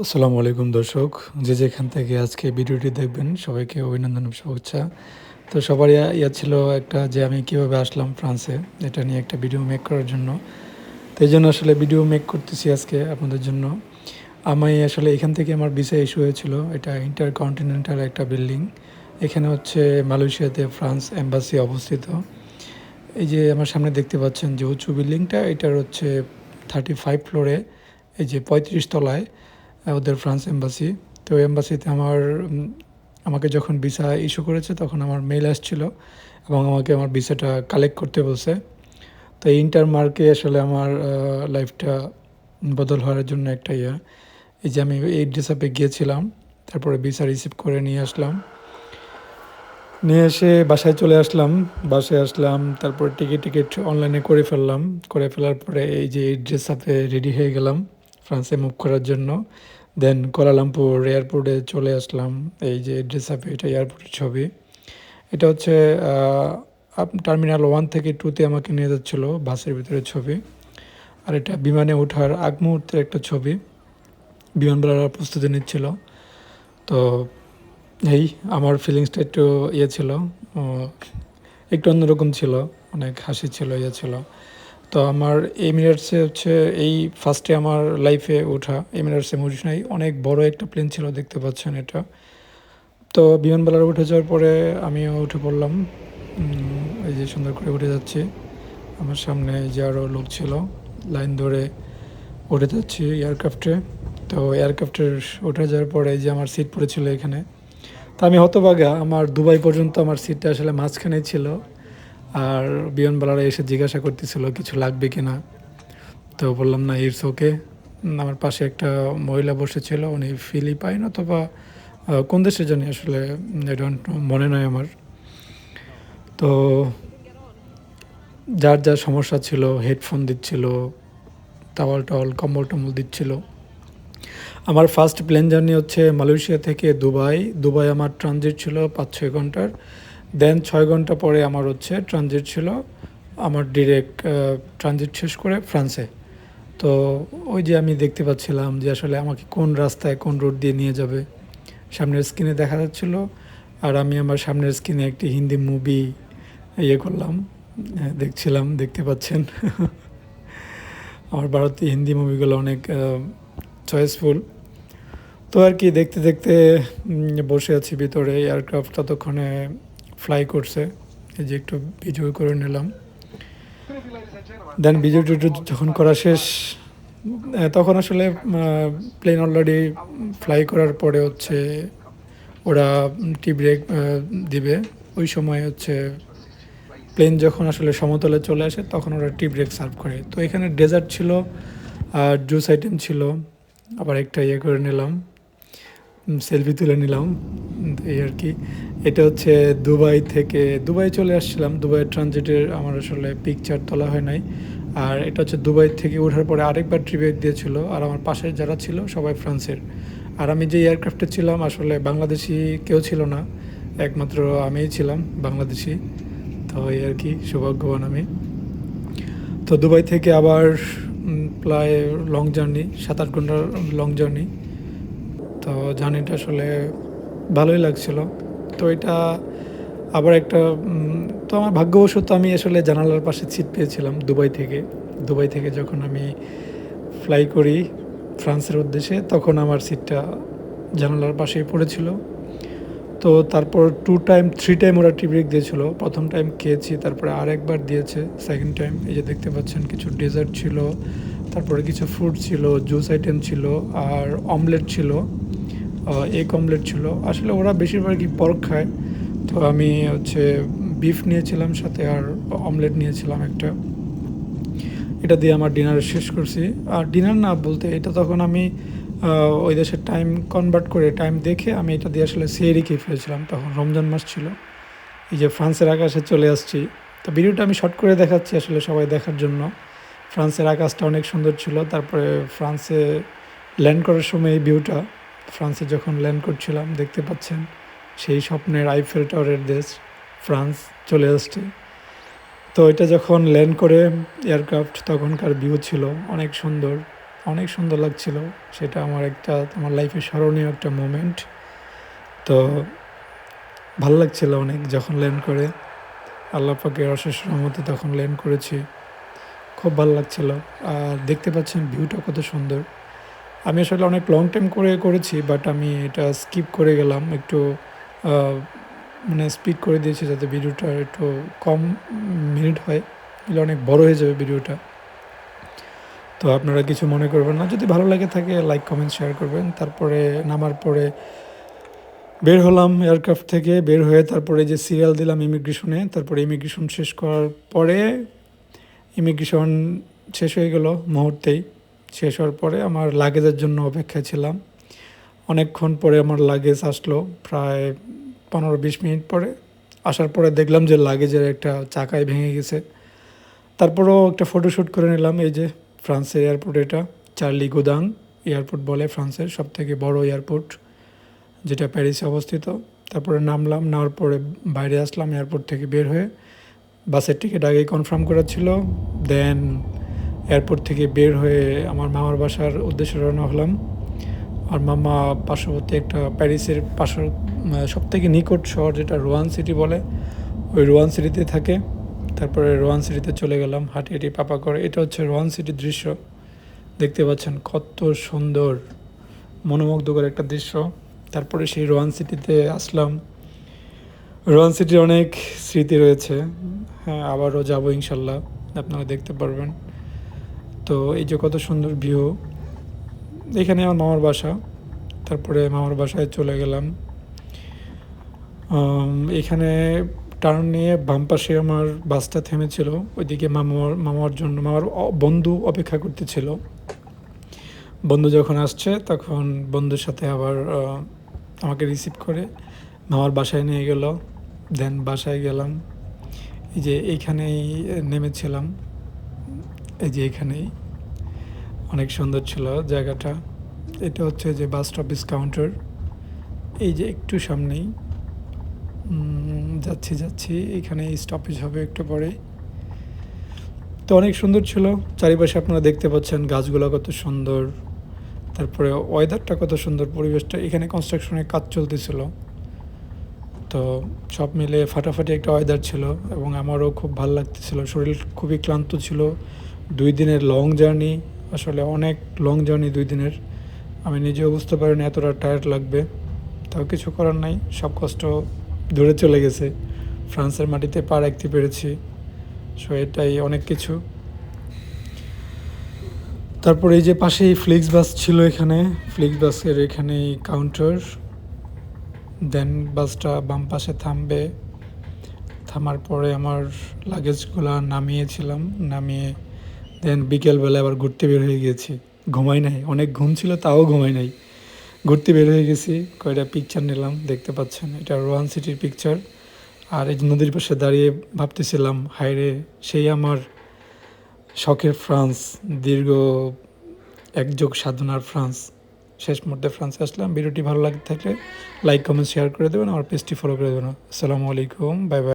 আসসালামু আলাইকুম দর্শক, যে যেখান থেকে আজকে ভিডিওটি দেখবেন সবাইকে অভিনন্দন ও শুভেচ্ছা। তো সবারই ইয়া ছিল একটা যে আমি কিভাবে আসলাম ফ্রান্সে, এটা নিয়ে একটা ভিডিও মেক করার জন্য। তো এই জন্য আসলে ভিডিও মেক করতেছি আজকে আপনাদের জন্য। আমি আসলে এখান থেকে আমার ভিসা ইস্যু হয়েছিল, এটা ইন্টারকন্টিনেন্টাল একটা বিল্ডিং। এখানে হচ্ছে মালয়েশিয়াতে ফ্রান্স এম্বাসি অবস্থিত। এই যে আমার সামনে দেখতে পাচ্ছেন যে উঁচু বিল্ডিংটা, এটার হচ্ছে 35 ফ্লোরে, এই যে 35 তলায় ওদের ফ্রান্স এম্বাসি। তো এম্বাসিতে আমাকে যখন ভিসা ইস্যু করেছে তখন আমার মেইল আসছিল এবং আমাকে আমার ভিসাটা কালেক্ট করতে বলছে। তো এই ইন্টারমার্কে আসলে আমার লাইফটা বদল হওয়ার জন্য একটা এই যে আমি এই ড্রেস আপে গিয়েছিলাম, তারপরে ভিসা রিসিভ করে নিয়ে আসলাম, নিয়ে এসে বাসায় চলে আসলাম। বাসায় আসলাম, তারপর টিকিট অনলাইনে করে ফেললাম। করে ফেলার পরে এই যে এই ড্রেস আপে রেডি হয়ে গেলাম ফ্রান্সে মুভ করার জন্য। দেন কুয়ালালামপুর এয়ারপোর্টে চলে আসলাম। এই যে ড্রেস আপে, এটা এয়ারপোর্টের ছবি। এটা হচ্ছে টার্মিনাল 1 থেকে 2তে আমাকে নিয়ে যাচ্ছিলো বাসের ভিতরে ছবি। আর এটা বিমানে ওঠার আগ মুহূর্তের একটা ছবি, বিমানবালার প্রস্তুতি নিচ্ছিল। তো এই আমার ফিলিংসটা একটু ছিল, আহ, একটু অন্যরকম ছিল, অনেক হাসি ছিল, ছিল। তো আমার এমিরেটসে হচ্ছে এই ফার্স্টে আমার লাইফে ওঠা এমিরেটসে উঠি নাই, অনেক বড় একটা প্লেন ছিল, দেখতে পাচ্ছেন এটা। তো বিমানবালার উঠে যাওয়ার পরে আমিও উঠে পড়লাম। এই যে সুন্দর করে উঠে যাচ্ছি, আমার সামনে যে আরও লোক ছিল লাইন ধরে উঠে যাচ্ছি এয়ারক্রাফটে। তো এয়ারক্রাফটের উঠে যাওয়ার পরে এই যে আমার সিট পড়েছিল এখানে। তো আমি হতভাগা, আমার দুবাই পর্যন্ত আমার সিটটা আসলে মাঝখানেই ছিল। আর বিমানবালারা এসে জিজ্ঞাসা করতেছিল কিছু লাগবে কিনা। তো বললাম না, ইটস ওকে। আমার পাশে একটা মহিলা বসেছিল, উনি ফিলিপাইন অথবা কোন দেশে জানি আসলে, আই ডোন্ট নো, মনে নয় আমার। তো যার যার সমস্যা ছিল হেডফোন দিচ্ছিল, টাওয়াল টাওয়াল কম্বল টম্বল দিচ্ছিল। আমার ফার্স্ট প্লেন জার্নি হচ্ছে মালয়েশিয়া থেকে দুবাই। দুবাই আমার ট্রানজিট ছিল 5-6 ঘন্টার। দেন 6 ঘন্টা পরে আমার হচ্ছে ট্রানজিট ছিল, আমার ডিরেক্ট ট্রানজিট শেষ করে ফ্রান্সে। তো ওই যে আমি দেখতে পাচ্ছিলাম যে আসলে আমাকে কোন রাস্তায় কোন রোড দিয়ে নিয়ে যাবে, সামনের স্ক্রিনে দেখা যাচ্ছিল। আর আমি আমার সামনের স্ক্রিনে একটি হিন্দি মুভি করলাম, দেখছিলাম, দেখতে পাচ্ছেন। আমার ভারতীয় হিন্দি মুভিগুলো অনেক চয়েসফুল। তো আর কি দেখতে দেখতে বসে আছি ভিতরে, এয়ারক্রাফট ততক্ষণে ফ্লাই করছে। এই যে একটু ভিডিও করে নিলাম। দেন ভিডিও টিডিও যখন করা শেষ, তখন আসলে প্লেন অলরেডি ফ্লাই করার পরে হচ্ছে ওরা টি ব্রেক দিবে। ওই সময় হচ্ছে প্লেন যখন আসলে সমতলে চলে আসে তখন ওরা টি ব্রেক সার্ভ করে। তো এখানে ডেজার্ট ছিল আর জুস আইটেম ছিল। আবার একটা করে নিলাম, সেলফি তুলে নিলাম, এই আর কি। এটা হচ্ছে দুবাই থেকে, দুবাই চলে আসছিলাম, দুবাই ট্রানজিটের আমার আসলে পিকচার তোলা হয় নাই। আর এটা হচ্ছে দুবাই থেকে ওঠার পরে আরেকবার ট্রিপ দিয়েছিল, আর আমার পাশে যারা ছিল সবাই ফ্রান্সের। আর আমি যে এয়ারক্রাফটে ছিলাম আসলে বাংলাদেশি কেউ ছিল না, একমাত্র আমিই ছিলাম বাংলাদেশি। তো এই আর কি, সৌভাগ্যবান আমি। তো দুবাই থেকে আবার প্রায় লং জার্নি, 7-8 ঘন্টার লং জার্নি। তো জার্নিটা আসলে ভালোই লাগছিল। তো এটা আবার একটা তো আমার ভাগ্যবশত আমি আসলে জানালার পাশে সিট পেয়েছিলাম দুবাই থেকে। দুবাই থেকে যখন আমি ফ্লাই করি ফ্রান্সের উদ্দেশ্যে, তখন আমার সিটটা জানালার পাশেই পড়েছিল। তো তারপর 2 টাইম 3 টাইম ওরা টি ব্রেক দিয়েছিল। প্রথম টাইম খেয়েছি, তারপরে আরেকবার দিয়েছে সেকেন্ড টাইম। এই যে দেখতে পাচ্ছেন কিছু ডেজার্ট ছিল, তারপরে কিছু ফ্রুট ছিল, জুস আইটেম ছিল, আর অমলেট ছিল, এগ অমলেট ছিল। আসলে ওরা বেশিরভাগই পর্ক খায়, তো আমি হচ্ছে বিফ নিয়েছিলাম সাথে, আর অমলেট নিয়েছিলাম একটা। এটা দিয়ে আমার ডিনার শেষ করছি। আর ডিনার না বলতে, এটা তখন আমি ওই দেশের টাইম কনভার্ট করে টাইম দেখে আমি এটা দিয়ে আসলে সেহরি খেয়ে ফেলেছিলাম, তখন রমজান মাস ছিল। এই যে ফ্রান্সের আকাশে চলে আসছি। তো ভিডিওটা আমি শর্ট করে দেখাচ্ছি আসলে সবাই দেখার জন্য। ফ্রান্সের আকাশটা অনেক সুন্দর ছিল। তারপরে ফ্রান্সে ল্যান্ড করার সময় এই ভিউটা, ফ্রান্সে যখন ল্যান্ড করছিলাম দেখতে পাচ্ছেন সেই স্বপ্নের আইফেল টাওয়ারের দেশ ফ্রান্স চলে আসছে। তো এটা যখন ল্যান্ড করে এয়ারক্রাফট, তখনকার ভিউ ছিল অনেক সুন্দর। অনেক সুন্দর লাগছিল। সেটা আমার লাইফে স্মরণীয় একটা মোমেন্ট। তো ভালো লাগছিল অনেক যখন ল্যান্ড করে। আল্লাহ পাকের অশেষ রহমতে তখন ল্যান্ড করেছি। খুব ভালো লাগছিল। আর দেখতে পাচ্ছেন ভিউটা কত সুন্দর। আমি আসলে অনেক লং টাইম করেছি, বাট আমি এটা স্কিপ করে গেলাম একটু। আহ, মানে স্পিড করে দিয়েছি যাতে ভিডিওটা একটু কম মিনিট হয়, এগুলো অনেক বড় হয়ে যাবে ভিডিওটা। তো আপনারা কিছু মনে করবেন না, যদি ভালো লাগে থাকে লাইক কমেন্ট শেয়ার করবেন। তারপরে নামার পরে বের হলাম এয়ারক্রাফট থেকে, বের হয়ে তারপরে যে সিরিয়াল দিলাম ইমিগ্রেশনে। তারপরে ইমিগ্রেশন শেষ করার পরে ইমিগ্রেশন শেষ হয়ে গেল মুহূর্তেই। শেষ হওয়ার পরে আমার লাগেজের জন্য অপেক্ষায় ছিলাম। অনেকক্ষণ পরে আমার লাগেজ আসলো, প্রায় 15-20 মিনিট পরে। আসার পরে দেখলাম যে লাগেজের একটা চাকায় ভেঙে গেছে। তারপরেও একটা ফটোশ্যুট করে নিলাম। এই যে ফ্রান্সের এয়ারপোর্ট, এটা চার্লি গোদাং এয়ারপোর্ট বলে ফ্রান্সের সবথেকে বড় এয়ারপোর্ট, যেটা প্যারিসে অবস্থিত। তারপরে নামলাম, নেওয়ার পরে বাইরে আসলাম এয়ারপোর্ট থেকে বের হয়ে। বাসের টিকিট আগেই কনফার্ম করা ছিল। দেন এয়ারপোর্ট থেকে বের হয়ে আমার মামার বাসার উদ্দেশ্যে রওনা হলাম। আর মামা পার্শ্ববর্তী একটা প্যারিসের সব থেকে নিকট শহর যেটা রোয়ান সিটি বলে, ওই রোয়ান সিটিতে থাকে। তারপরে রোয়ান সিটিতে চলে গেলাম হাঁটি হাঁটি পাপা করে। এটা হচ্ছে রোয়ান সিটির দৃশ্য, দেখতে পাচ্ছেন কত সুন্দর মনোমুগ্ধকর একটা দৃশ্য। তারপরে সেই রোয়ান সিটিতে আসলাম। রোয়ান সিটির অনেক স্মৃতি রয়েছে। হ্যাঁ, আবারও যাবো ইনশাল্লাহ, আপনারা দেখতে পারবেন। তো এই যে কত সুন্দর ভিউ, এখানে আমার মামার বাসা। তারপরে মামার বাসায় চলে গেলাম। এখানে টার্ন নিয়ে বাম পাশে আমার বাসটা থেমেছিল। ওইদিকে মামার বন্ধু অপেক্ষা করতেছিল। বন্ধু যখন আসছে তখন বন্ধুর সাথে আবার আমাকে রিসিভ করে মামার বাসায় নিয়ে গেল। দেন বাসায় গেলাম। এই যে এইখানেই নেমেছিলাম, এই যে এখানেই। অনেক সুন্দর ছিল জায়গাটা। এটা হচ্ছে যে বাস স্টপেজ কাউন্টার, এই যে একটু সামনেই। যাচ্ছি এখানে স্টপেজ হবে একটু পরে। তো অনেক সুন্দর ছিল চারিপাশে, আপনারা দেখতে পাচ্ছেন গাছগুলো কত সুন্দর। তারপরে ওয়েদারটা কত সুন্দর, পরিবেশটা। এখানে কনস্ট্রাকশনের কাজ চলতেছিল, তো সব মিলে ফাটাফাটি একটা ওয়েদার ছিল। এবং আমারও খুব ভালো লাগতেছিল, শরীর খুবই ক্লান্ত ছিল। 2 দিনের লং জার্নি, আসলে অনেক লং জার্নি 2 দিনের। আমি নিজেও বুঝতে পারিনি এতটা টায়ার্ড লাগবে। তাও কিছু করার নাই, সব কষ্ট দূরে চলে গেছে। ফ্রান্সের মাটিতে পা রাখতে পেরেছি, সো এটাই অনেক কিছু। তারপরে এই যে পাশেই ফ্লিক্স বাস ছিল, এখানে ফ্লিক্স বাসের এখানেই কাউন্টার। দেন বাসটা বাম পাশে থামবে। থামার পরে আমার লাগেজগুলো নামিয়েছিলাম, নামিয়ে দেন বিকেলবেলা আবার ঘুরতে বের হয়ে গেছি। ঘুমাই নাই, অনেক ঘুম ছিল তাও ঘুমাই নাই, ঘুরতে বের হয়ে গেছি। কয়টা পিকচার নিলাম, দেখতে পাচ্ছেন এটা রোয়ান সিটির পিকচার। আর এই নদীর পাশে দাঁড়িয়ে ভাবতেছিলাম, হায়রে সেই আমার শখের ফ্রান্স, দীর্ঘ একযোগ সাধনার ফ্রান্স। শেষ মুহূর্তে ফ্রান্সে আসলাম। ভিডিওটি ভালো লাগে থাকলে লাইক কমেন্ট শেয়ার করে দেবেন, আমার পেজটি ফলো করে দেবেন। আসসালামু আলাইকুম, বাই বাই।